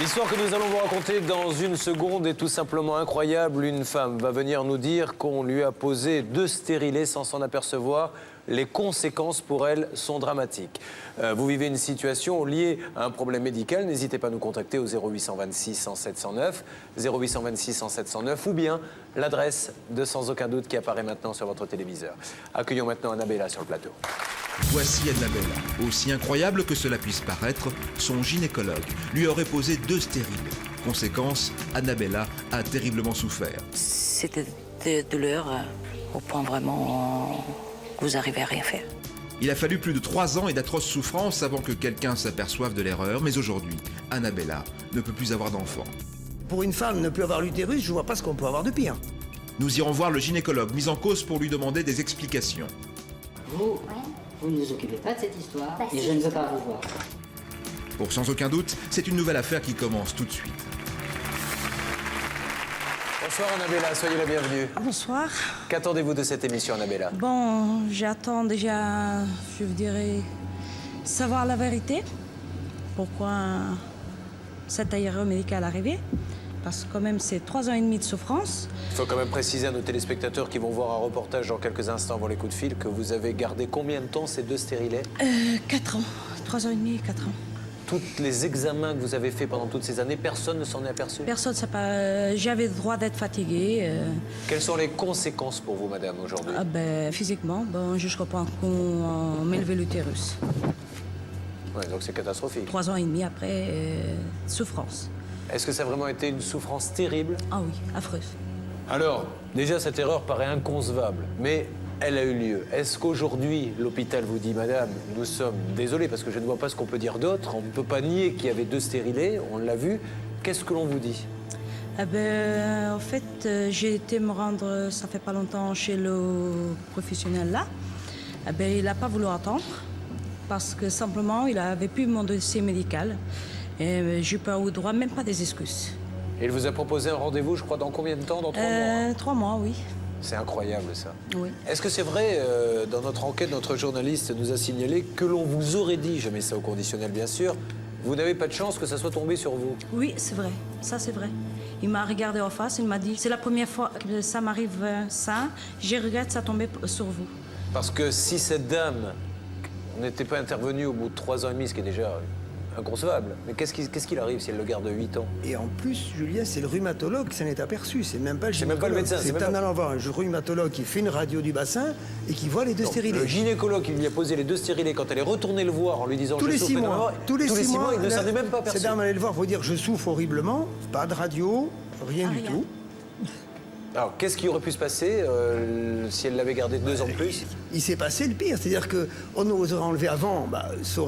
L'histoire que nous allons vous raconter dans une seconde est tout simplement incroyable. Une femme va venir nous dire qu'on lui a posé 2 stérilés sans s'en apercevoir. Les conséquences pour elle sont dramatiques. Vous vivez une situation liée à un problème médical, n'hésitez pas à nous contacter au 0826 100 709, 0826 100 709 ou bien l'adresse de Sans Aucun Doute qui apparaît maintenant sur votre téléviseur. Accueillons maintenant Annabella sur le plateau. Voici Annabella. Aussi incroyable que cela puisse paraître, son gynécologue lui aurait posé 2 stériles. Conséquence, Annabella a terriblement souffert. C'était des douleurs au point vraiment que vous n'arrivez à rien faire. Il a fallu plus de 3 ans et d'atroces souffrances avant que quelqu'un s'aperçoive de l'erreur, mais aujourd'hui, Annabella ne peut plus avoir d'enfant. Pour une femme ne plus avoir l'utérus, je vois pas ce qu'on peut avoir de pire. Nous irons voir le gynécologue mis en cause pour lui demander des explications. Vous ne nous occupez pas de cette histoire et je ne veux pas vous voir. Pour Sans Aucun Doute, c'est une nouvelle affaire qui commence tout de suite. Bonsoir Annabella, soyez la bienvenue. Bonsoir. Qu'attendez-vous de cette émission Annabella? Bon, j'attends déjà, je vous dirais, savoir la vérité. Pourquoi cette erreur médicale est arrivée. Parce que quand même, c'est 3 ans et demi de souffrance. Il faut quand même préciser à nos téléspectateurs qui vont voir un reportage dans quelques instants avant les coups de fil que vous avez gardé combien de temps ces 2 stérilets? 4 ans. 3 ans et demi, 4 ans. Tous les examens que vous avez faits pendant toutes ces années, personne ne s'en est aperçu? Personne ne sait pas. J'avais le droit d'être fatiguée. Quelles sont les conséquences pour vous, madame, aujourd'hui? Physiquement, bon, je reprends qu'on m'élevait l'utérus. Ouais, donc c'est catastrophique. 3 ans et demi après, souffrance. Est-ce que ça a vraiment été une souffrance terrible? Ah oui, affreuse. Alors, déjà, cette erreur paraît inconcevable, mais elle a eu lieu. Est-ce qu'aujourd'hui, l'hôpital vous dit, madame, nous sommes désolés, parce que je ne vois pas ce qu'on peut dire d'autre, on ne peut pas nier qu'il y avait 2 stérilés, on l'a vu. Qu'est-ce que l'on vous dit? En fait, j'ai été me rendre, ça fait pas longtemps, chez le professionnel là. Il n'a pas voulu attendre, parce que simplement, il avait plus mon dossier médical. Et j'ai pas eu droit, même pas des excuses. Et il vous a proposé un rendez-vous, je crois, dans combien de temps? Dans 3 mois? 3 mois, oui. C'est incroyable, ça. Oui. Est-ce que c'est vrai, dans notre enquête, notre journaliste nous a signalé que l'on vous aurait dit, je mets ça au conditionnel bien sûr, vous n'avez pas de chance que ça soit tombé sur vous? Oui, c'est vrai. Ça, c'est vrai. Il m'a regardé en face, il m'a dit, c'est la première fois que ça m'arrive ça, je regrette ça tomber sur vous. Parce que si cette dame n'était pas intervenue au bout de 3 ans et demi, ce qui est déjà inconcevable, mais qu'est-ce qu'il arrive si elle le garde 8 ans? Et en plus, Julien, c'est le rhumatologue qui s'en est aperçu, c'est même pas le C'est même pas le gynécologue. médecin, C'est en allant voir un rhumatologue qui fait une radio du bassin et qui voit les 2 Donc, stérilés. le gynécologue qui lui a posé les 2 stérilés, quand elle est retournée le voir en lui disant Tous je les souffre 6 énormément, mois, tous les 6 mois, il ne s'en est même pas aperçu. Cette dame allait le voir pour dire je souffre horriblement, pas de radio, rien du Rien. tout. Alors, qu'est-ce qui aurait pu se passer si elle l'avait gardé 2 ans de plus? Il s'est passé le pire, c'est-à-dire qu'on nous aurait enlevé avant,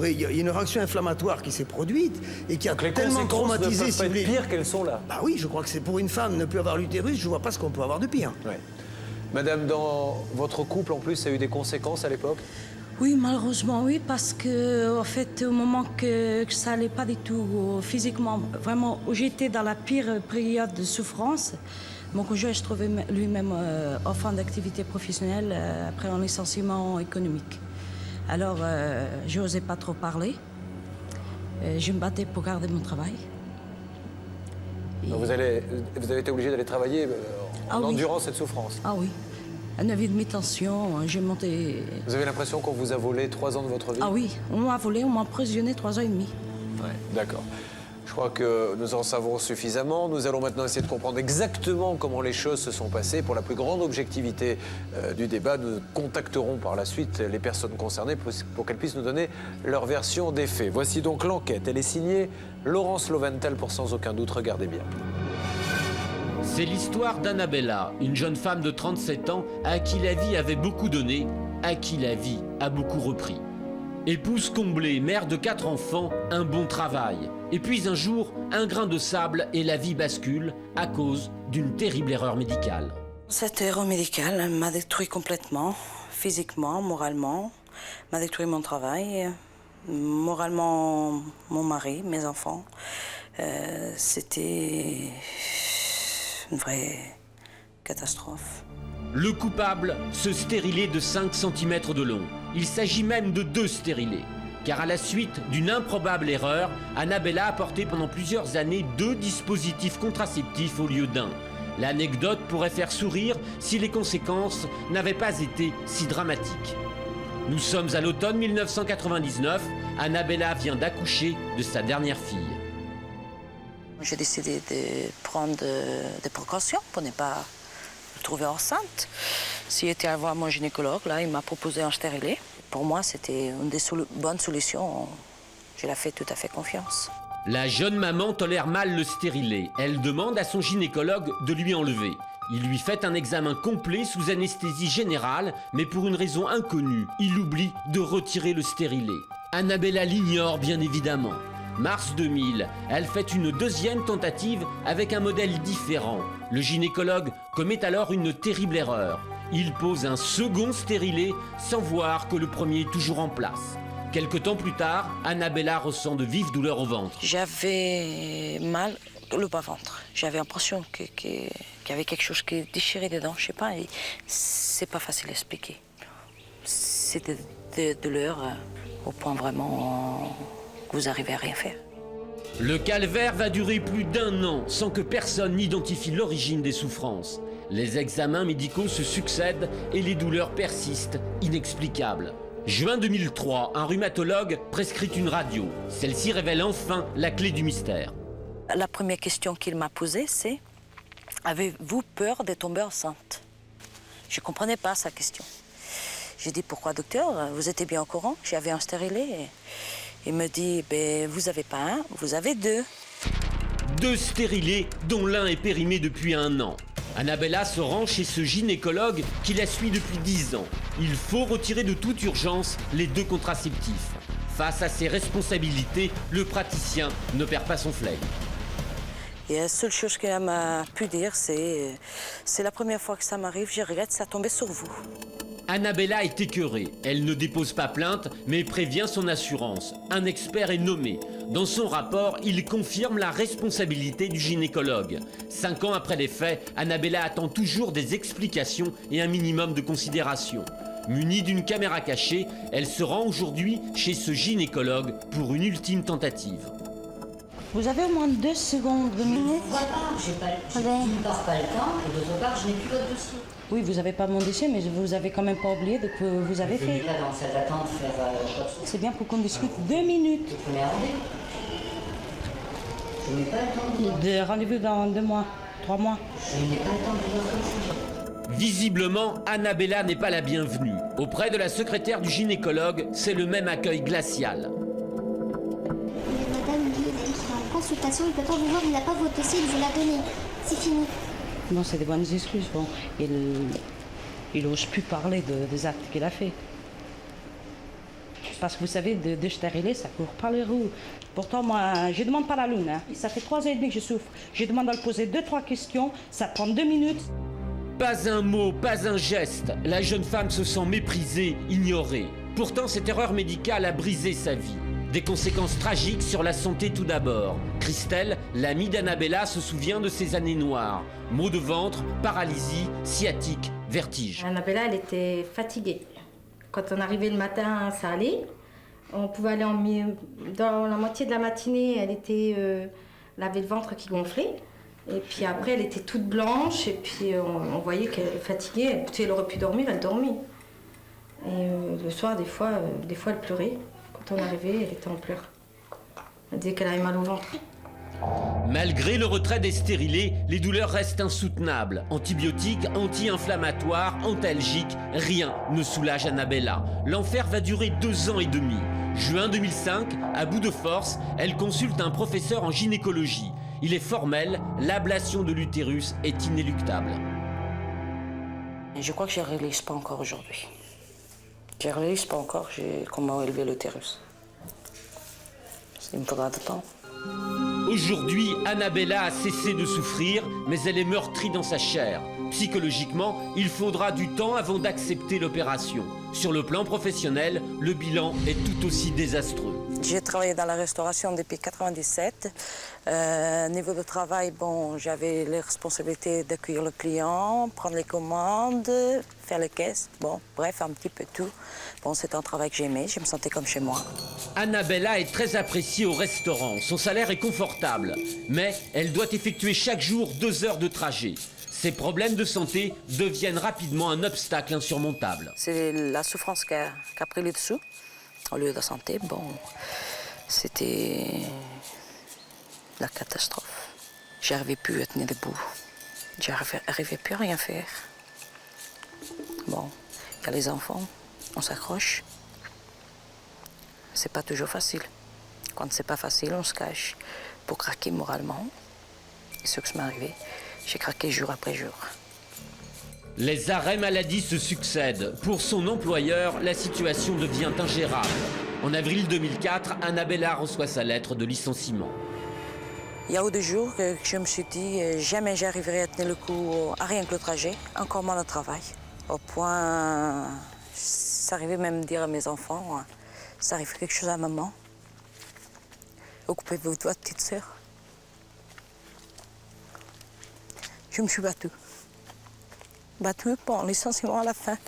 il y a une réaction inflammatoire qui s'est produite et qui a Donc les tellement conséquences ne traumatisé, peuvent si pas vous être voulez. pires qu'elles sont là. Bah oui, je crois que c'est pour une femme ne plus avoir l'utérus, je vois pas ce qu'on peut avoir de pire. Ouais. Madame, dans votre couple, en plus, ça a eu des conséquences à l'époque? Oui, malheureusement, oui, parce que, en fait, au moment que ça allait pas du tout physiquement, vraiment, où j'étais dans la pire période de souffrance, mon conjoint se trouvait lui-même en fin d'activité professionnelle après un licenciement économique. Alors, je n'osais pas trop parler. Je me battais pour garder mon travail. Et- Donc vous avez été obligé d'aller travailler en Ah oui. endurant cette souffrance. Ah oui, un avis de mi-tension, j'ai monté... Vous avez l'impression qu'on vous a volé 3 ans de votre vie? Ah oui, on m'a volé, on m'a emprisonné 3 ans et demi. Ouais, d'accord. Je crois que nous en savons suffisamment. Nous allons maintenant essayer de comprendre exactement comment les choses se sont passées. Pour la plus grande objectivité du débat, nous contacterons par la suite les personnes concernées pour qu'elles puissent nous donner leur version des faits. Voici donc l'enquête. Elle est signée Laurence Loventhal pour Sans Aucun Doute. Regardez bien. C'est l'histoire d'Annabella, une jeune femme de 37 ans à qui la vie avait beaucoup donné, à qui la vie a beaucoup repris. Épouse comblée, mère de 4 enfants, un bon travail. Et puis un jour, un grain de sable et la vie bascule à cause d'une terrible erreur médicale. Cette erreur médicale m'a détruit complètement, physiquement, moralement, m'a détruit mon travail, moralement mon mari, mes enfants. C'était une vraie catastrophe. Le coupable, ce stérilet de 5 cm de long. Il s'agit même de 2 stérilés. car à la suite d'une improbable erreur, Annabella a porté pendant plusieurs années 2 dispositifs contraceptifs au lieu d'un. L'anecdote pourrait faire sourire si les conséquences n'avaient pas été si dramatiques. Nous sommes à l'automne 1999, Annabella vient d'accoucher de sa dernière fille. J'ai décidé de prendre des précautions pour ne pas me trouver enceinte. J'ai été voir mon gynécologue, là, il m'a proposé un stérilet. Pour moi, c'était une des bonnes solutions. Je l'ai fait tout à fait confiance. La jeune maman tolère mal le stérilet. Elle demande à son gynécologue de lui enlever. Il lui fait un examen complet sous anesthésie générale, mais pour une raison inconnue, il oublie de retirer le stérilet. Annabella l'ignore bien évidemment. Mars 2000, elle fait une deuxième tentative avec un modèle différent. Le gynécologue commet alors une terrible erreur. Il pose un second stérilet sans voir que le premier est toujours en place. Quelque temps plus tard, Annabella ressent de vives douleurs au ventre. J'avais mal le bas-ventre. J'avais l'impression qu'il y avait quelque chose qui déchirait dedans, je sais pas. C'est pas facile à expliquer. C'était des douleurs au point vraiment que vous arrivez à rien faire. Le calvaire va durer plus d'1 an sans que personne n'identifie l'origine des souffrances. Les examens médicaux se succèdent et les douleurs persistent, inexplicables. Juin 2003, un rhumatologue prescrit une radio. Celle-ci révèle enfin la clé du mystère. La première question qu'il m'a posée, c'est « Avez-vous peur de tomber enceinte ?» Je ne comprenais pas sa question. J'ai dit « Pourquoi, docteur? Vous étiez bien au courant? J'avais un stérilet. » Il me dit ben, « Vous n'avez pas un, vous avez 2. » 2 stérilets, dont l'un est périmé depuis 1 an. Annabella se rend chez ce gynécologue qui la suit depuis 10 ans. Il faut retirer de toute urgence les 2 contraceptifs. Face à ses responsabilités, le praticien ne perd pas son flegme. Et la seule chose qu'elle m'a pu dire, c'est la première fois que ça m'arrive, je regrette, ça tombait sur vous. Annabella est écœurée. Elle ne dépose pas plainte, mais prévient son assurance. Un expert est nommé. Dans son rapport, il confirme la responsabilité du gynécologue. 5 ans après les faits, Annabella attend toujours des explications et un minimum de considération. Munie d'une caméra cachée, elle se rend aujourd'hui chez ce gynécologue pour une ultime tentative. Vous avez au moins 2 secondes, 2 minutes. D'une part, pas le temps, et d'autre part, je n'ai plus votre dossier. Oui, vous n'avez pas mon dossier, mais vous avez quand même pas oublié de que vous avez fait. Là, dans cette attente, faire quoi que ce soit. C'est bien pour qu'on discute 2 minutes. Vous prenez un rendez-vous. Je n'ai pas le temps de... De rendez-vous dans 2 mois, 3 mois. Je n'ai pas le temps de voir comme ça. Visiblement, Annabella n'est pas la bienvenue. Auprès de la secrétaire du gynécologue, c'est le même accueil glacial. Madame Guy est en consultation, il peut pas vous voir, il n'a pas votre dossier, il vous l'a donné. C'est fini. Non, c'est des bonnes excuses. Bon, il n'ose plus parler des actes qu'il a fait. Parce que vous savez, de stérilet, ça court pas les roues. Pourtant, moi, je ne demande pas la lune. Hein. Ça fait 3 ans et demi que je souffre. Je demande à lui poser 2-3 questions. Ça prend 2 minutes. Pas un mot, pas un geste. La jeune femme se sent méprisée, ignorée. Pourtant, cette erreur médicale a brisé sa vie. Des conséquences tragiques sur la santé tout d'abord. Christelle, l'amie d'Annabella, se souvient de ses années noires. Maux de ventre, paralysie, sciatique, vertige. Annabella, elle était fatiguée. Quand on arrivait le matin, ça allait. On pouvait aller dans la moitié de la matinée, elle avait le ventre qui gonflait. Et puis après, elle était toute blanche. Et puis on voyait qu'elle était fatiguée. Elle aurait pu dormir, elle dormait. Et le soir, des fois, elle pleurait. Quand on arrivait, elle était en pleurs. Elle disait qu'elle avait mal au ventre. Malgré le retrait des stérilés, les douleurs restent insoutenables. Antibiotiques, anti-inflammatoires, antalgiques, rien ne soulage Annabella. L'enfer va durer 2 ans et demi. Juin 2005, à bout de force, elle consulte un professeur en gynécologie. Il est formel, l'ablation de l'utérus est inéluctable. Je crois que je ne réalise pas encore aujourd'hui. Je ne réalise pas encore comment élever l'utérus. Il me faudra du temps. Aujourd'hui, Annabella a cessé de souffrir, mais elle est meurtrie dans sa chair. Psychologiquement, il faudra du temps avant d'accepter l'opération. Sur le plan professionnel, le bilan est tout aussi désastreux. J'ai travaillé dans la restauration depuis 1997. Niveau de travail, bon, j'avais les responsabilités d'accueillir le client, prendre les commandes, faire les caisses, bon, bref, un petit peu tout. Bon, c'est un travail que j'aimais, je me sentais comme chez moi. Annabella est très appréciée au restaurant. Son salaire est confortable, mais elle doit effectuer chaque jour 2 heures de trajet. Ses problèmes de santé deviennent rapidement un obstacle insurmontable. C'est la souffrance qui a pris le dessous. Au lieu de santé, bon, c'était la catastrophe. J'arrivais plus à tenir debout. J'arrivais plus à rien faire. Bon, il y a les enfants, on s'accroche. C'est pas toujours facile. Quand c'est pas facile, on se cache pour craquer moralement. Et ce qui m'est arrivé, j'ai craqué jour après jour. Les arrêts maladie se succèdent. Pour son employeur, la situation devient ingérable. En avril 2004, Annabella reçoit sa lettre de licenciement. Il y a eu 2 jours que je me suis dit jamais j'arriverai à tenir le coup à rien que le trajet, encore moins le travail. Au point, ça arrivait même de dire à mes enfants, ça arrive quelque chose à maman. Occupez-vous de votre petite sœur. Je me suis battue. Battue pour un licenciement à la fin.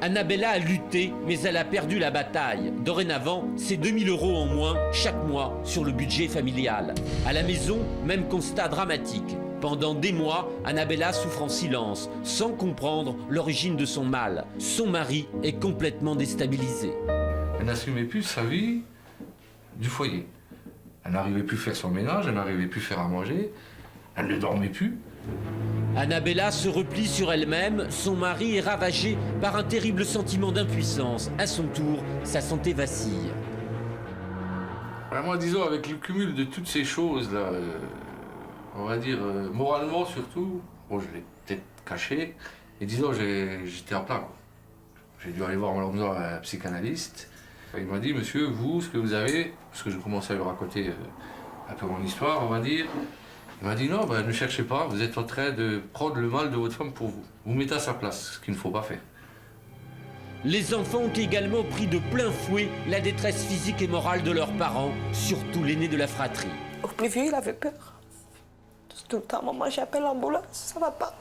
Annabella a lutté, mais elle a perdu la bataille. Dorénavant, c'est 2 000 € en moins chaque mois sur le budget familial. À la maison, même constat dramatique. Pendant des mois, Annabella souffre en silence, sans comprendre l'origine de son mal. Son mari est complètement déstabilisé. Elle n'assumait plus sa vie du foyer. Elle n'arrivait plus à faire son ménage, elle n'arrivait plus à faire à manger, elle ne dormait plus. Annabella se replie sur elle-même, son mari est ravagé par un terrible sentiment d'impuissance. À son tour, sa santé vacille. Moi, disons, avec le cumul de toutes ces choses-là, on va dire, moralement surtout, bon, je l'ai peut-être caché, et disons, j'étais en plein. J'ai dû aller voir un psychanalyste. Il m'a dit, monsieur, vous, ce que vous avez, parce que je commençais à lui raconter un peu mon histoire, on va dire, il m'a dit non, ben, ne cherchez pas, vous êtes en train de prendre le mal de votre femme pour vous. Vous mettez à sa place, ce qu'il ne faut pas faire. Les enfants ont également pris de plein fouet la détresse physique et morale de leurs parents, surtout l'aîné de la fratrie. Au plus vieux, il avait peur. Tout le temps, maman, j'appelle l'ambulance, ça va pas.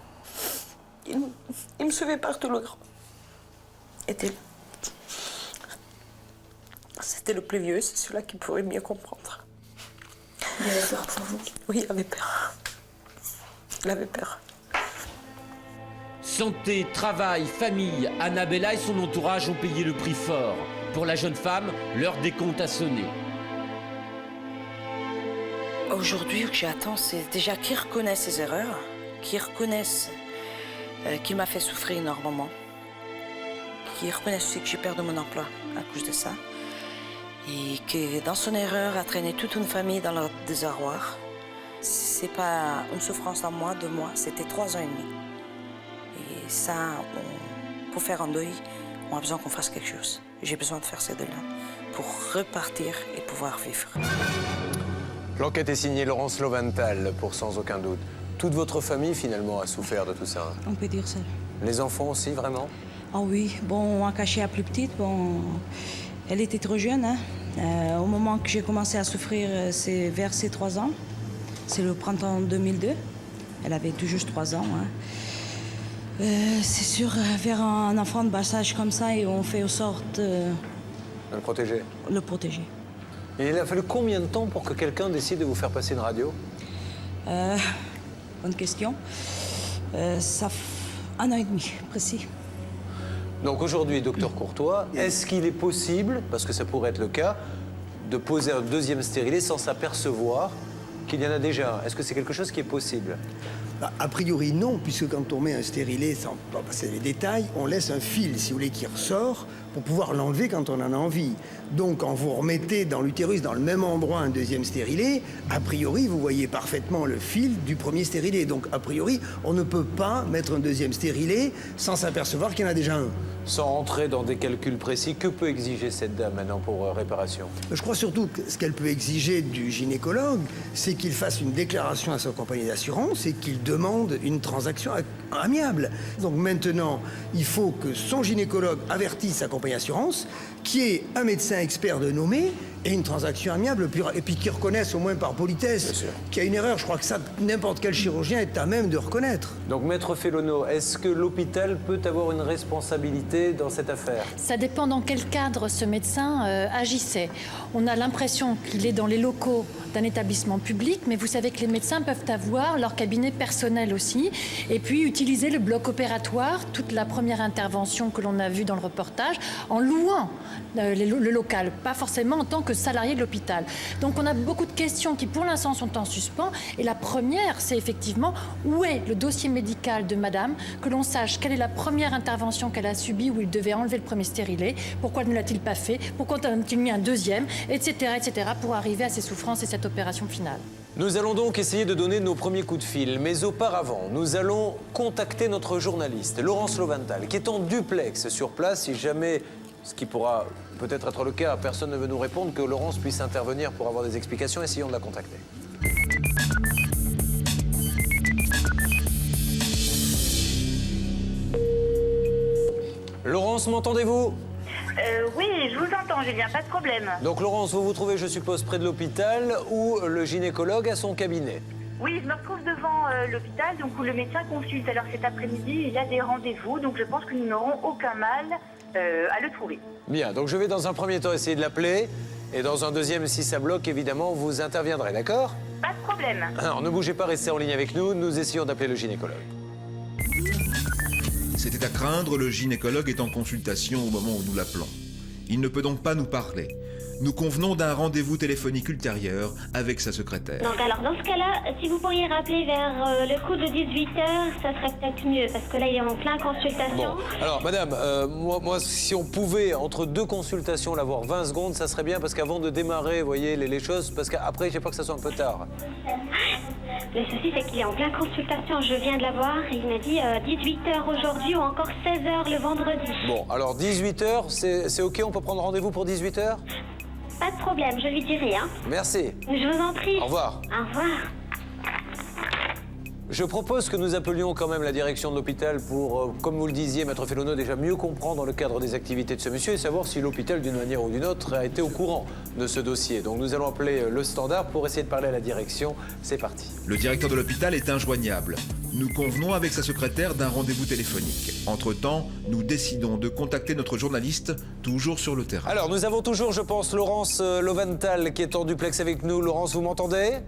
Il me suivait partout, le grand. C'était le plus vieux, c'est celui-là qui pourrait mieux comprendre. Il avait peur pour vous? Oui, il avait peur. Il avait peur. Santé, travail, famille, Annabella et son entourage ont payé le prix fort. Pour la jeune femme, l'heure des comptes a sonné. Aujourd'hui, ce que j'attends, c'est déjà qu'ils reconnaissent ses erreurs, qu'ils reconnaissent qu'il m'a fait souffrir énormément, qu'ils reconnaissent aussi que j'ai perdu mon emploi à cause de ça, et que dans son erreur a traîné toute une famille dans leur désarroi. C'est pas une souffrance en moi, de moi, c'était 3 ans et demi. Et ça, pour faire un deuil, on a besoin qu'on fasse quelque chose. J'ai besoin de faire ces deuils-là pour repartir et pouvoir vivre. L'enquête est signée Laurence Loventhal, pour sans aucun doute. Toute votre famille, finalement, a souffert de tout ça. On peut dire ça. Les enfants aussi, vraiment? Ah oui, bon, on a caché la plus petite, bon, elle était trop jeune, hein. Au moment que j'ai commencé à souffrir, c'est vers ses 3 ans. C'est le printemps 2002. Elle avait tout juste 3 ans, hein. C'est sûr, vers un enfant de bas âge comme ça, et on fait en sorte... De le protéger? Le protéger. Et il a fallu combien de temps pour que quelqu'un décide de vous faire passer une radio? Bonne question. Ça fait 1 an et demi, précis. Donc aujourd'hui, docteur Courtois, est-ce qu'il est possible, parce que ça pourrait être le cas, de poser un 2e stérilet sans s'apercevoir qu'il y en a déjà? Est-ce que c'est quelque chose qui est possible? A priori, non, puisque quand on met un stérilet, sans passer les détails, on laisse un fil, si vous voulez, qui ressort pour pouvoir l'enlever quand on en a envie. Donc, quand vous remettez dans l'utérus, dans le même endroit, un 2e stérilet, a priori, vous voyez parfaitement le fil du 1er stérilet. Donc, a priori, on ne peut pas mettre un 2e stérilet sans s'apercevoir qu'il y en a déjà un. Sans rentrer dans des calculs précis, que peut exiger cette dame maintenant pour réparation? Je crois surtout que ce qu'elle peut exiger du gynécologue, c'est qu'il fasse une déclaration à sa compagnie d'assurance et qu'il demande une transaction amiable. Donc maintenant, il faut que son gynécologue avertisse sa compagnie d'assurance, qu'il y ait un médecin expert de nommer et une transaction amiable, et puis qu'ils reconnaissent au moins par politesse qu'il y a une erreur. Je crois que ça, n'importe quel chirurgien est à même de reconnaître. Donc, Maître Fellono, est-ce que l'hôpital peut avoir une responsabilité dans cette affaire? Ça dépend dans quel cadre ce médecin agissait. On a l'impression qu'il est dans les locaux d'un établissement public, mais vous savez que les médecins peuvent avoir leur cabinet personnel aussi, et puis utiliser le bloc opératoire, toute la première intervention que l'on a vue dans le reportage, en louant le local, pas forcément en tant que salarié de l'hôpital. Donc on a beaucoup de questions qui pour l'instant sont en suspens, et la première, c'est effectivement où est le dossier médical de madame, que l'on sache quelle est la première intervention qu'elle a subie où il devait enlever le premier stérilet, pourquoi ne l'a-t-il pas fait, pourquoi a-t-il mis un deuxième, etc., pour arriver à ses souffrances et cette opération finale. Nous allons donc essayer de donner nos premiers coups de fil, mais auparavant, nous allons contacter notre journaliste, Laurence Loventhal, qui est en duplex sur place, si jamais, ce qui pourra peut-être être le cas, personne ne veut nous répondre, que Laurence puisse intervenir pour avoir des explications, essayons de la contacter. Laurence, m'entendez-vous ? Oui, je vous entends, Julien, pas de problème. Donc Laurence, vous vous trouvez, je suppose, près de l'hôpital où le gynécologue a son cabinet. Oui, je me retrouve devant l'hôpital, donc où le médecin consulte. Alors cet après-midi, il y a des rendez-vous, donc je pense que nous n'aurons aucun mal à le trouver. Bien, donc je vais dans un premier temps essayer de l'appeler, et dans un deuxième, si ça bloque, évidemment, vous interviendrez, d'accord ? Pas de problème. Alors ne bougez pas, restez en ligne avec nous, nous essayons d'appeler le gynécologue. C'était à craindre, le gynécologue est en consultation au moment où nous l'appelons. Il ne peut donc pas nous parler. Nous convenons d'un rendez-vous téléphonique ultérieur avec sa secrétaire. Donc alors dans ce cas-là, si vous pourriez rappeler vers le coup de 18h, ça serait peut-être mieux, parce que là il est en plein consultation. Bon, alors madame, moi si on pouvait entre deux consultations l'avoir 20 secondes, ça serait bien, parce qu'avant de démarrer, vous voyez, les choses, parce qu'après j'ai peur que ça soit un peu tard. Le souci c'est qu'il est en plein consultation, je viens de l'avoir, il m'a dit 18h aujourd'hui ou encore 16h le vendredi. Bon, alors 18h, c'est ok, on peut prendre rendez-vous pour 18h ? Pas de problème, je lui dirai, hein. Merci. Je vous en prie. Au revoir. Au revoir. Je propose que nous appelions quand même la direction de l'hôpital pour, comme vous le disiez, Maître Fellono, déjà mieux comprendre le cadre des activités de ce monsieur et savoir si l'hôpital, d'une manière ou d'une autre, a été au courant de ce dossier. Donc nous allons appeler le standard pour essayer de parler à la direction. C'est parti. Le directeur de l'hôpital est injoignable. Nous convenons avec sa secrétaire d'un rendez-vous téléphonique. Entre-temps, nous décidons de contacter notre journaliste, toujours sur le terrain. Alors, nous avons toujours, je pense, Laurence Loventhal qui est en duplex avec nous. Laurence, vous m'entendez ?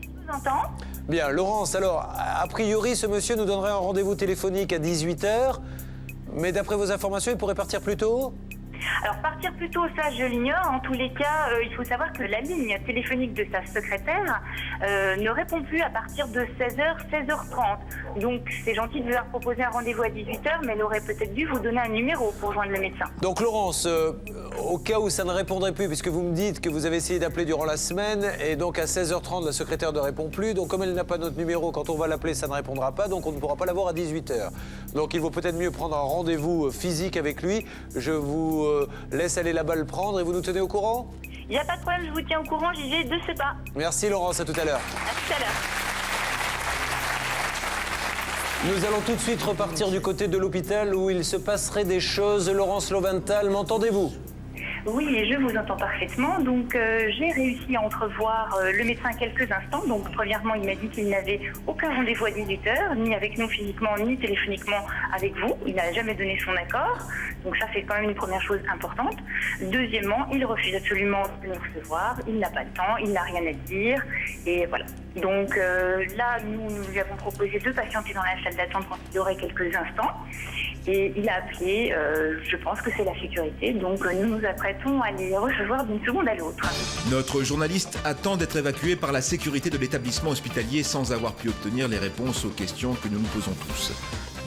Je vous entends. Bien, Laurence, alors, a priori, ce monsieur nous donnerait un rendez-vous téléphonique à 18h, mais d'après vos informations, il pourrait partir plus tôt ? Alors partir plus tôt, ça je l'ignore. En tous les cas, il faut savoir que la ligne téléphonique de sa secrétaire ne répond plus à partir de 16h, 16h30. Donc c'est gentil de lui avoir proposé un rendez-vous à 18h, mais elle aurait peut-être dû vous donner un numéro pour joindre le médecin. Donc Laurence, au cas où ça ne répondrait plus, puisque vous me dites que vous avez essayé d'appeler durant la semaine, et donc à 16h30, la secrétaire ne répond plus. Donc comme elle n'a pas notre numéro, quand on va l'appeler, ça ne répondra pas, donc on ne pourra pas l'avoir à 18h. Donc il vaut peut-être mieux prendre un rendez-vous physique avec lui. Je vous laisse aller là-bas le prendre et vous nous tenez au courant ? Il n'y a pas de problème, je vous tiens au courant, j'y vais de ce pas. Merci Laurence, à tout à l'heure. À tout à l'heure. Nous allons tout de suite repartir du côté de l'hôpital où il se passerait des choses. Laurence Loventhal, m'entendez-vous ? Oui, je vous entends parfaitement. Donc, j'ai réussi à entrevoir le médecin quelques instants. Donc, premièrement, il m'a dit qu'il n'avait aucun rendez-vous à 18h, ni avec nous physiquement, ni téléphoniquement avec vous. Il n'a jamais donné son accord. Donc, ça, c'est quand même une première chose importante. Deuxièmement, il refuse absolument de nous recevoir. Il n'a pas le temps, il n'a rien à dire. Et voilà. Donc, là, nous lui avons proposé de patienter dans la salle d'attente quand il y aurait quelques instants. Et il a appelé, je pense que c'est la sécurité, donc nous nous apprêtons à les recevoir d'une seconde à l'autre. Notre journaliste attend d'être évacué par la sécurité de l'établissement hospitalier sans avoir pu obtenir les réponses aux questions que nous nous posons tous.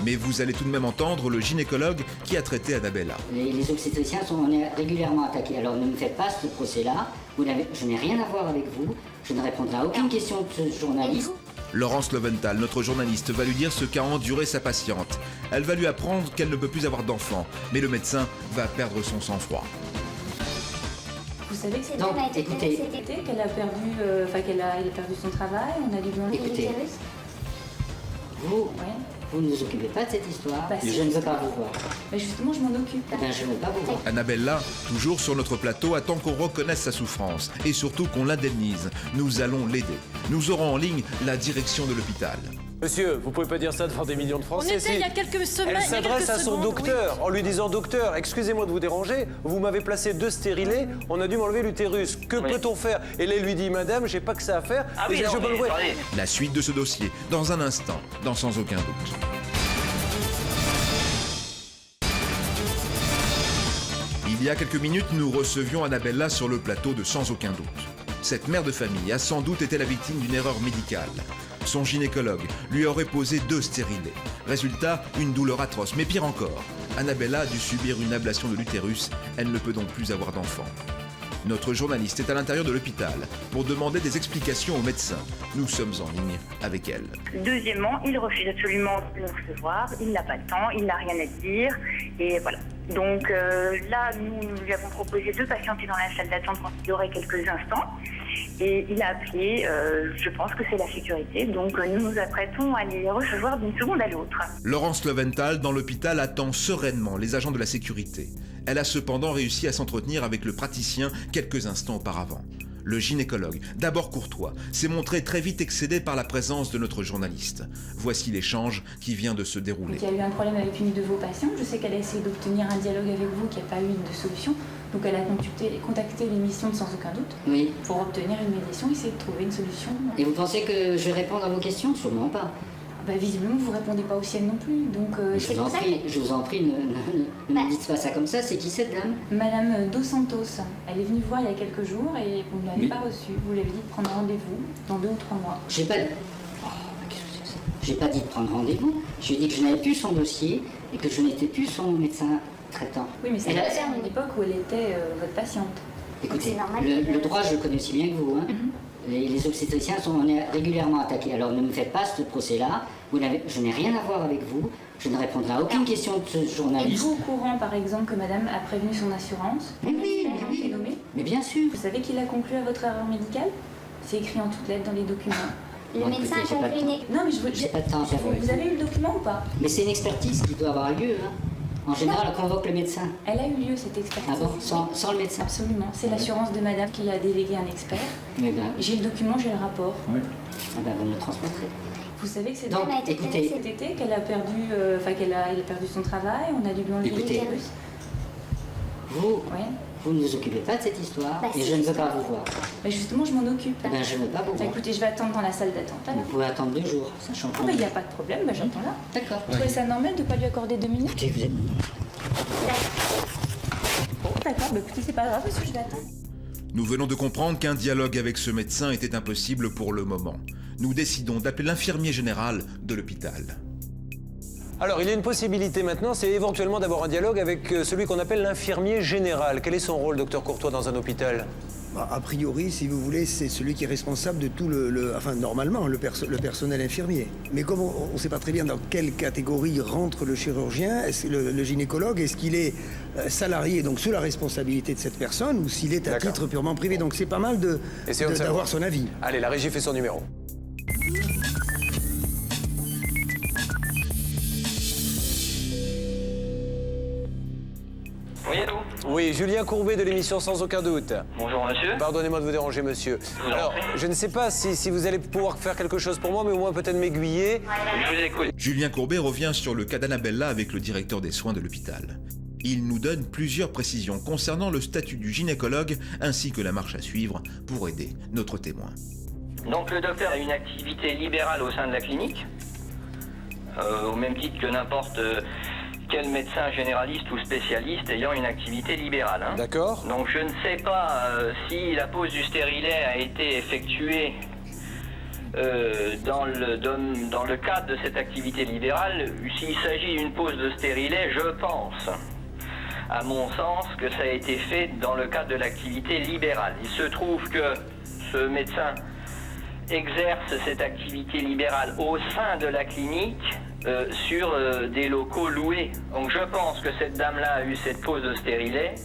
Mais vous allez tout de même entendre le gynécologue qui a traité Annabella. Les obstétriciens sont régulièrement attaqués, alors ne me faites pas ce procès-là. Je n'ai rien à voir avec vous, je ne répondrai à aucune question de ce journaliste. Laurence Loventhal, notre journaliste, va lui dire ce qu'a enduré sa patiente. Elle va lui apprendre qu'elle ne peut plus avoir d'enfant, mais le médecin va perdre son sang-froid. Vous savez que Donc, écoutez, qu'elle a perdu, qu'elle a perdu son travail, on a dû lui enlever les virus. Vous ne vous occupez pas de cette histoire. Je ne veux pas vous voir. Mais justement, je m'en occupe. Eh bien, je ne veux pas vous voir. Annabella, toujours sur notre plateau, attend qu'on reconnaisse sa souffrance et surtout qu'on l'indemnise. Nous allons l'aider. Nous aurons en ligne la direction de l'hôpital. Monsieur, vous pouvez pas dire ça devant des millions de Français. On était il y a quelques semaines. Elle s'adresse à son docteur en lui disant: docteur, excusez-moi de vous déranger, vous m'avez placé 2 stérilés, on a dû m'enlever l'utérus. Que peut-on faire? Et là, il lui dit: madame, j'ai pas que ça à faire. La suite de ce dossier, dans un instant, dans Sans aucun doute. Il y a quelques minutes, nous recevions Annabella sur le plateau de Sans aucun doute. Cette mère de famille a sans doute été la victime d'une erreur médicale. Son gynécologue lui aurait posé 2 stérilés. Résultat, une douleur atroce. Mais pire encore, Annabella a dû subir une ablation de l'utérus. Elle ne peut donc plus avoir d'enfant. Notre journaliste est à l'intérieur de l'hôpital pour demander des explications aux médecins. Nous sommes en ligne avec elle. Deuxièmement, il refuse absolument de nous recevoir. Il n'a pas le temps, il n'a rien à dire. Et voilà. Donc là, nous lui avons proposé de patienter dans la salle d'attente quand il y aurait quelques instants. Et il a appelé, je pense que c'est la sécurité, donc nous nous apprêtons à les recevoir d'une seconde à l'autre. Laurence Leventhal, dans l'hôpital, attend sereinement les agents de la sécurité. Elle a cependant réussi à s'entretenir avec le praticien quelques instants auparavant. Le gynécologue, d'abord courtois, s'est montré très vite excédé par la présence de notre journaliste. Voici l'échange qui vient de se dérouler. Il y a eu un problème avec une de vos patientes. Je sais qu'elle a essayé d'obtenir un dialogue avec vous, qui n'a pas eu de solution. Donc elle a contacté l'émission de Sans aucun doute pour obtenir une médiation, essayer de trouver une solution. Et vous pensez que je vais répondre à vos questions? Sûrement pas. Bah, visiblement, vous ne répondez pas aux siennes non plus. Donc, je vous en prie, ne me dites pas ça comme ça. C'est qui cette dame? Madame Dos Santos. Elle est venue voir il y a quelques jours et vous ne l'avez pas reçue. Vous l'avez dit de prendre rendez-vous dans 2 ou 3 mois. J'ai pas dit de prendre rendez-vous. J'ai dit que je n'avais plus son dossier et que je n'étais plus son médecin traitant. Oui, mais c'est à l'époque où elle était votre patiente. Écoutez, le droit, je le connais aussi bien que vous. Hein. Les obstétriciens sont régulièrement attaqués. Alors ne me faites pas ce procès-là. Je n'ai rien à voir avec vous. Je ne répondrai à aucune question de ce journaliste. Êtes-vous au courant, par exemple, que madame a prévenu son assurance? Oui. Mais bien sûr. Vous savez qu'il a conclu à votre erreur médicale? C'est écrit en toutes lettres dans les documents. Le médecin a conclu une... Non, mais j'ai pas de temps à faire. Vous avez eu le document ou pas? Mais c'est une expertise qui doit avoir lieu. Hein. En général, on convoque le médecin. Elle a eu lieu, cette expertise. Ah bon? Sans le médecin? Absolument. C'est l'assurance de madame qui a délégué un expert. J'ai le document, j'ai le rapport. Oui. Ah ben, vous me le transmettrez. Vous savez que c'est donc, écoutez, cet été qu'elle a perdu, elle a perdu son travail, on a dû lui enlever l'utérus. Vous ne vous occupez pas de cette histoire et je ne veux pas vous voir. Mais justement, je m'en occupe. Eh ben, je ne veux pas vous voir. Écoutez, je vais attendre dans la salle d'attente. Vous pouvez attendre 2 jours, sachant que... Il n'y a pas de problème, j'attends là. D'accord. Vous trouvez ça normal de ne pas lui accorder 2 minutes? Écoutez, vous êtes... Bon, d'accord, écoutez, c'est pas grave, parce que je vais attendre. Nous venons de comprendre qu'un dialogue avec ce médecin était impossible pour le moment. Nous décidons d'appeler l'infirmier général de l'hôpital. Alors, il y a une possibilité maintenant, c'est éventuellement d'avoir un dialogue avec celui qu'on appelle l'infirmier général. Quel est son rôle, docteur Courtois, dans un hôpital? A priori, si vous voulez, c'est celui qui est responsable de tout enfin, normalement, le personnel infirmier. Mais comme on ne sait pas très bien dans quelle catégorie rentre le chirurgien, le gynécologue, est-ce qu'il est salarié, donc sous la responsabilité de cette personne, ou s'il est à titre purement privé? Donc c'est pas mal d'avoir son avis. Allez, la régie fait son numéro. Oui, allô? Oui, Julien Courbet de l'émission Sans aucun doute. Bonjour, monsieur. Pardonnez-moi de vous déranger, monsieur. Alors, je ne sais pas si vous allez pouvoir faire quelque chose pour moi, mais au moins peut-être m'aiguiller. Je vous écoute. Julien Courbet revient sur le cas d'Annabella avec le directeur des soins de l'hôpital. Il nous donne plusieurs précisions concernant le statut du gynécologue ainsi que la marche à suivre pour aider notre témoin. Donc le docteur a une activité libérale au sein de la clinique, au même titre que n'importe quel médecin généraliste ou spécialiste ayant une activité libérale. Hein. D'accord. Donc je ne sais pas si la pose du stérilet a été effectuée dans le cadre de cette activité libérale. S'il s'agit d'une pose de stérilet, je pense, à mon sens, que ça a été fait dans le cadre de l'activité libérale. Il se trouve que ce médecin exerce cette activité libérale au sein de la clinique sur des locaux loués. Donc je pense que cette dame-là a eu cette pose de stérilet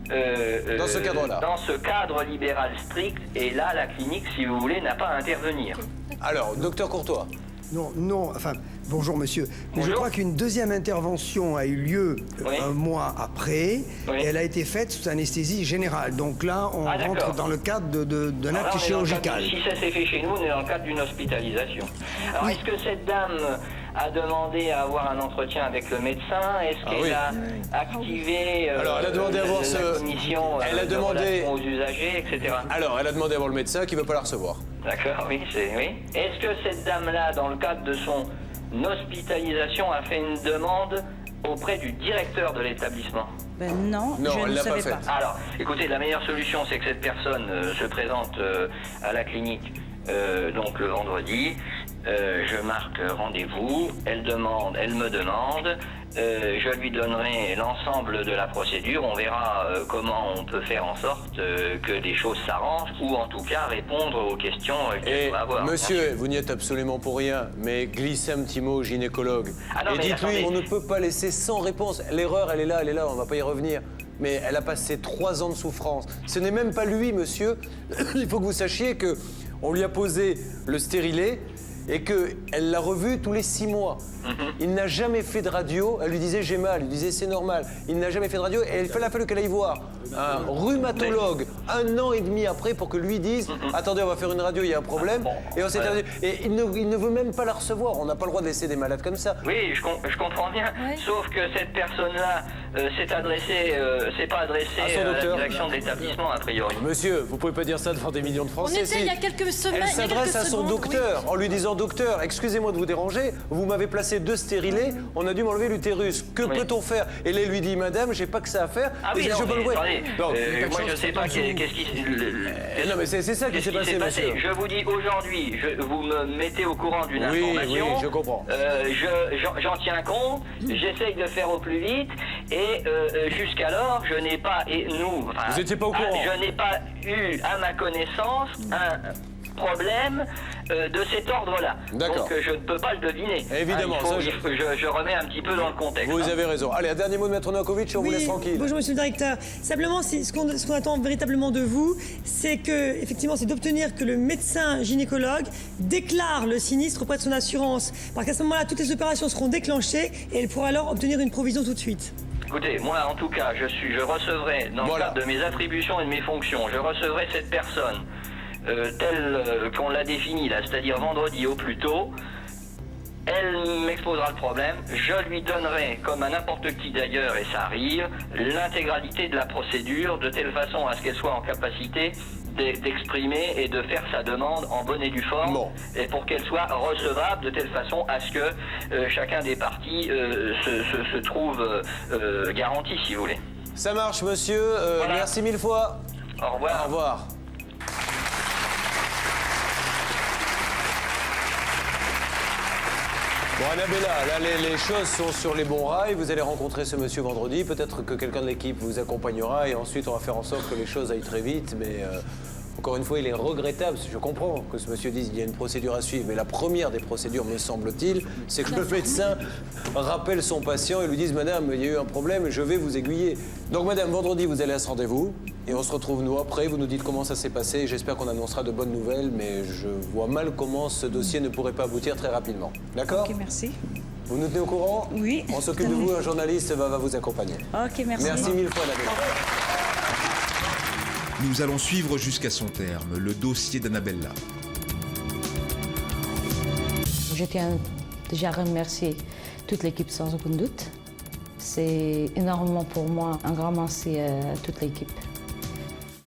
dans ce cadre-là. Dans ce cadre libéral strict, et là la clinique, si vous voulez, n'a pas à intervenir. Alors, docteur Courtois, Non, enfin, bonjour monsieur. Mais je crois qu'une deuxième intervention a eu lieu un mois après, et elle a été faite sous anesthésie générale. Donc là, on rentre dans le cadre d'un acte chirurgical. Si ça s'est fait chez nous, on est dans le cadre d'une hospitalisation. Alors, est-ce que cette dame a demandé à avoir un entretien avec le médecin? Est-ce qu'elle a activé alors, elle a demandé à voir la commission de relations aux usagers, etc. Alors, elle a demandé à voir le médecin qui ne veut pas la recevoir. D'accord, oui. Est-ce que cette dame-là, dans le cadre de son hospitalisation, a fait une demande auprès du directeur de l'établissement? Non, je elle ne l'a savais pas pas. fait. Alors, écoutez, la meilleure solution, c'est que cette personne se présente à la clinique donc le vendredi. Je marque rendez-vous, elle me demande, je lui donnerai l'ensemble de la procédure, on verra comment on peut faire en sorte que les choses s'arrangent, ou en tout cas répondre aux questions qu'elle doit avoir. Monsieur, vous n'y êtes absolument pour rien, mais glissez un petit mot au gynécologue. Non, et dites-lui, on ne peut pas laisser sans réponse. L'erreur, elle est là, on ne va pas y revenir. Mais elle a passé 3 ans de souffrance. Ce n'est même pas lui, monsieur. Il faut que vous sachiez que on lui a posé le stérilet et qu'elle l'a revu tous les 6 mois. Il n'a jamais fait de radio. Elle lui disait j'ai mal, il lui disait c'est normal. Il n'a jamais fait de radio et il a fallu qu'elle aille voir un rhumatologue 1 an et demi après pour que lui dise attendez, on va faire une radio, il y a un problème. Et on s'est interdit. Et il ne veut même pas la recevoir. On n'a pas le droit de laisser des malades comme ça. Oui, je comprends bien. Sauf que cette personne-là s'est pas adressée à la direction de l'établissement, a priori. Monsieur, vous pouvez pas dire ça devant des millions de Français. On était il y a quelques semaines. Elle s'adresse à son docteur en lui disant docteur, excusez-moi de vous déranger, vous m'avez placé 2 stérilés, on a dû m'enlever l'utérus. Que peut-on faire? Et là, il lui dit madame, j'ai pas que ça à faire. Ah oui, moi je sais pas qu'est-ce qui. Non, mais c'est ça qui s'est passé, monsieur. Je vous dis aujourd'hui, vous me mettez au courant d'une information. Oui, je comprends. J'en tiens compte, j'essaye de faire au plus vite, et jusqu'alors, je n'ai pas, vous n'étiez pas au courant. Je n'ai pas eu, à ma connaissance, un problème de cet ordre-là. D'accord. Donc je ne peux pas le deviner. Évidemment. Je remets un petit peu dans le contexte. Vous avez raison. Allez, un dernier mot de Maître Novakovic, on vous laisse tranquille. Bonjour Monsieur le Directeur. Simplement, ce qu'on attend véritablement de vous, c'est d'obtenir que le médecin gynécologue déclare le sinistre auprès de son assurance. Parce qu'à ce moment-là, toutes les opérations seront déclenchées et elle pourra alors obtenir une provision tout de suite. Écoutez, moi en tout cas, je recevrai, dans le cadre de mes attributions et de mes fonctions, je recevrai cette personne telle qu'on l'a définie là, c'est-à-dire vendredi au plus tôt. Elle m'exposera le problème, je lui donnerai, comme à n'importe qui d'ailleurs, et ça arrive, l'intégralité de la procédure, de telle façon à ce qu'elle soit en capacité d'exprimer et de faire sa demande en bonne et due forme, et pour qu'elle soit recevable de telle façon à ce que chacun des partis se trouve garanti, si vous voulez. Ça marche, monsieur. Voilà. Merci 1000 fois. Au revoir. Au revoir. Bon, Annabella, là, les choses sont sur les bons rails. Vous allez rencontrer ce monsieur vendredi. Peut-être que quelqu'un de l'équipe vous accompagnera et ensuite, on va faire en sorte que les choses aillent très vite. Mais encore une fois, il est regrettable. Je comprends que ce monsieur dise qu'il y a une procédure à suivre. Mais la première des procédures, me semble-t-il, c'est que le médecin rappelle son patient et lui dise « Madame, il y a eu un problème, je vais vous aiguiller ». Donc, madame, vendredi, vous allez à ce rendez-vous. Et on se retrouve, nous, après. Vous nous dites comment ça s'est passé. J'espère qu'on annoncera de bonnes nouvelles, mais je vois mal comment ce dossier ne pourrait pas aboutir très rapidement. D'accord? Ok, merci. Vous nous tenez au courant? Oui. On s'occupe de vous, un journaliste va vous accompagner. Ok, merci. Merci 1000 fois, Annabella. Nous allons suivre jusqu'à son terme le dossier d'Annabella. Je tiens déjà à remercier toute l'équipe sans aucun doute. C'est énormément pour moi. Un grand merci à toute l'équipe.